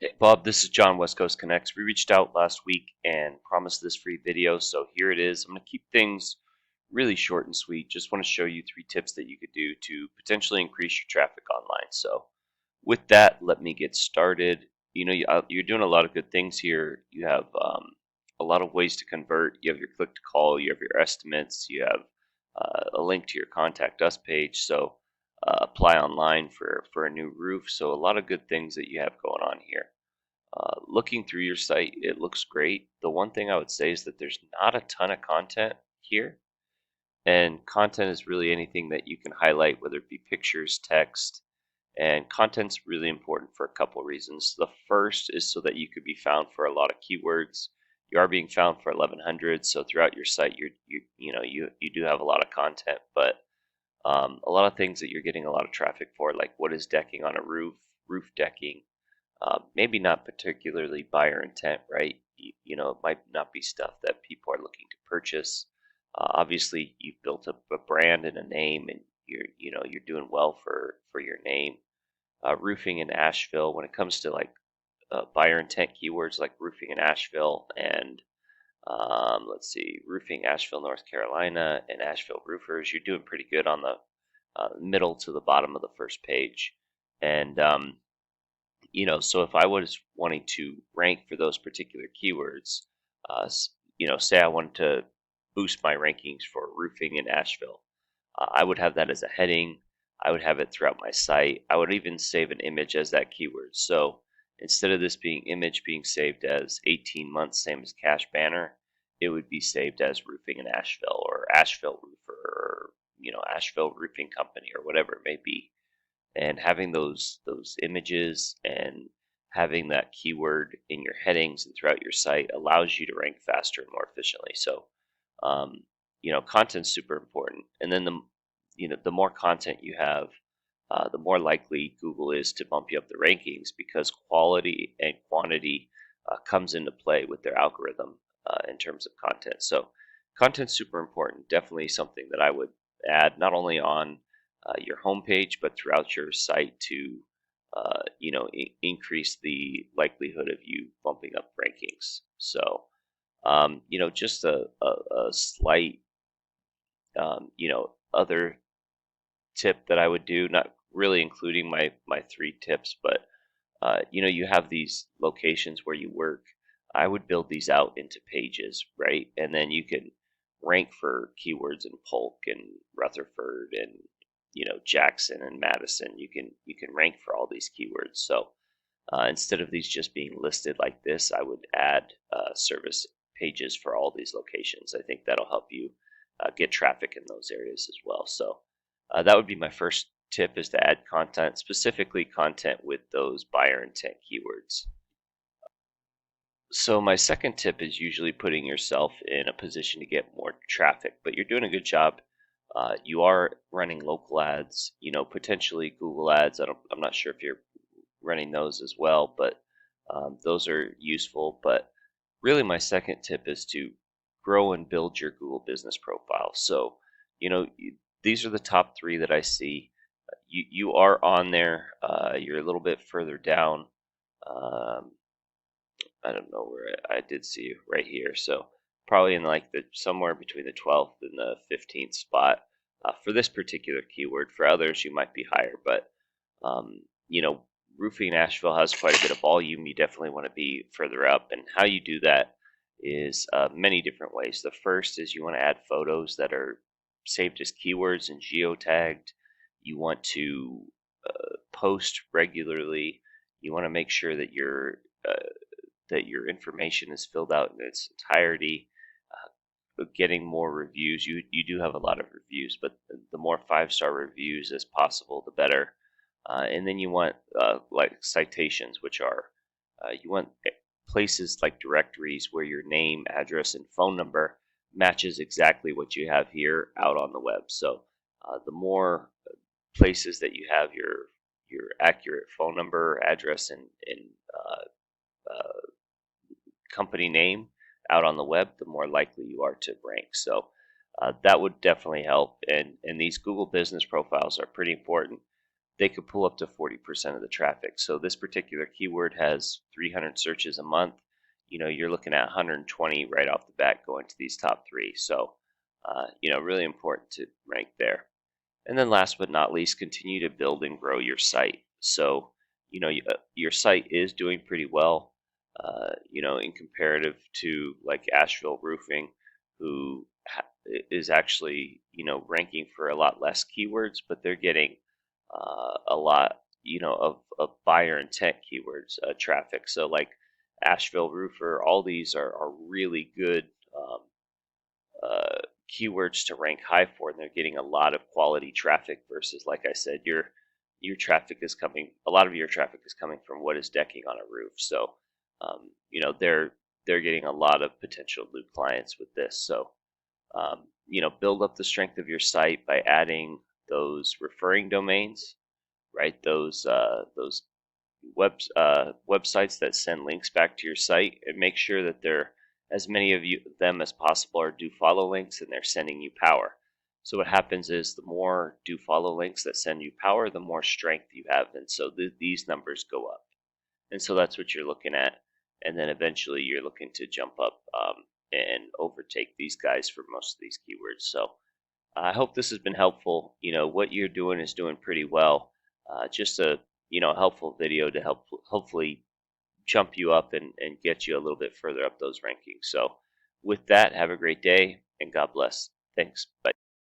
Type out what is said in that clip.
Hey Bob, this is John, West Coast Connects. We reached out last week and promised this free video, so here it is. I'm going to keep things really short and sweet. Just want to show you 3 tips that you could do to potentially increase your traffic online. So with that, let me get started. You're doing a lot of good things here. You have a lot of ways to convert. You have your click to call, you have your estimates, you have a link to your contact us page. So apply online for a new roof. So a lot of good things that you have going on here. Looking through your site, it looks great. The one thing I would say is that there's not a ton of content here, and content is really anything that you can highlight, whether it be pictures, text, and content's really important for a couple reasons. The first is so that you could be found for a lot of keywords. You are being found for 1100, so throughout your site, you do have a lot of content, but a lot of things that you're getting a lot of traffic for, like what is decking on a roof, roof decking. Maybe not particularly buyer intent, right? It might not be stuff that people are looking to purchase. Obviously, you've built up a brand and a name, and you're doing well for your name. Roofing in Asheville, when it comes to like buyer intent keywords like roofing in Asheville and let's see, roofing Asheville, North Carolina, and Asheville roofers, you're doing pretty good on the middle to the bottom of the first page. And so if I was wanting to rank for those particular keywords, say I wanted to boost my rankings for roofing in Asheville, I would have that as a heading. I would have it throughout my site. I would even save an image as that keyword. So instead of this being image being saved as 18 months, same as cash banner, it would be saved as roofing in Asheville or Asheville roofer or Asheville roofing company or whatever it may be. And having those images and having that keyword in your headings and throughout your site allows you to rank faster and more efficiently. So content's super important. And then the more content you have, the more likely Google is to bump you up the rankings, because quality and quantity comes into play with their algorithm in terms of content. So content's super important. Definitely something that I would add not only on your homepage but throughout your site to increase the likelihood of you bumping up rankings. So just a slight other tip that I would do, not really including my 3 tips, but you have these locations where you work. I would build these out into pages, right? And then you can rank for keywords in Polk and Rutherford and Jackson and Madison. You can rank for all these keywords. So instead of these just being listed like this, I would add service pages for all these locations. I think that'll help you get traffic in those areas as well. So that would be my first tip, is to add content, specifically content with those buyer intent keywords. So my second tip is usually putting yourself in a position to get more traffic, but you're doing a good job. You are running local ads, potentially Google ads. I'm not sure if you're running those as well, but those are useful. But really, my second tip is to grow and build your Google business profile. So, these are the top 3 that I see. You are on there. You're a little bit further down. I don't know where I did see you right here. So probably in like somewhere between the 12th and the 15th spot for this particular keyword. For others, you might be higher, but roofing in Asheville has quite a bit of volume. You definitely want to be further up, and how you do that is many different ways. The first is you want to add photos that are saved as keywords and geotagged. You want to post regularly. You want to make sure that your information is filled out in its entirety. Getting more reviews. You do have a lot of reviews, but the more 5-star reviews as possible, the better. And then you want like citations, which are you want places like directories where your name, address, and phone number matches exactly what you have here out on the web. So the more places that you have your accurate phone number, address, and company name out on the web, the more likely you are to rank. So that would definitely help. And these Google business profiles are pretty important. they could pull up to 40% of the traffic. So this particular keyword has 300 searches a month. You're looking at 120 right off the bat going to these top three. So, really important to rank there. And then last but not least, continue to build and grow your site. So, your site is doing pretty well, in comparative to like Asheville Roofing, who is actually, ranking for a lot less keywords, but they're getting a lot, of buyer intent keywords traffic. So like Asheville Roofer, all these are really good uh, keywords to rank high for, and they're getting a lot of quality traffic versus, like I said, your traffic is coming. A lot of your traffic is coming from what is decking on a roof. So, they're getting a lot of potential new clients with this. So, build up the strength of your site by adding those referring domains, right? Those websites that send links back to your site, and make sure that they're as many of them as possible are do follow links and they're sending you power. So what happens is the more do follow links that send you power, the more strength you have, and so these numbers go up. And so that's what you're looking at, and then eventually you're looking to jump up and overtake these guys for most of these keywords. So I hope this has been helpful. What you're doing is doing pretty well. Just a helpful video to help hopefully jump you up and get you a little bit further up those rankings. So with that, have a great day and God bless. Thanks. Bye.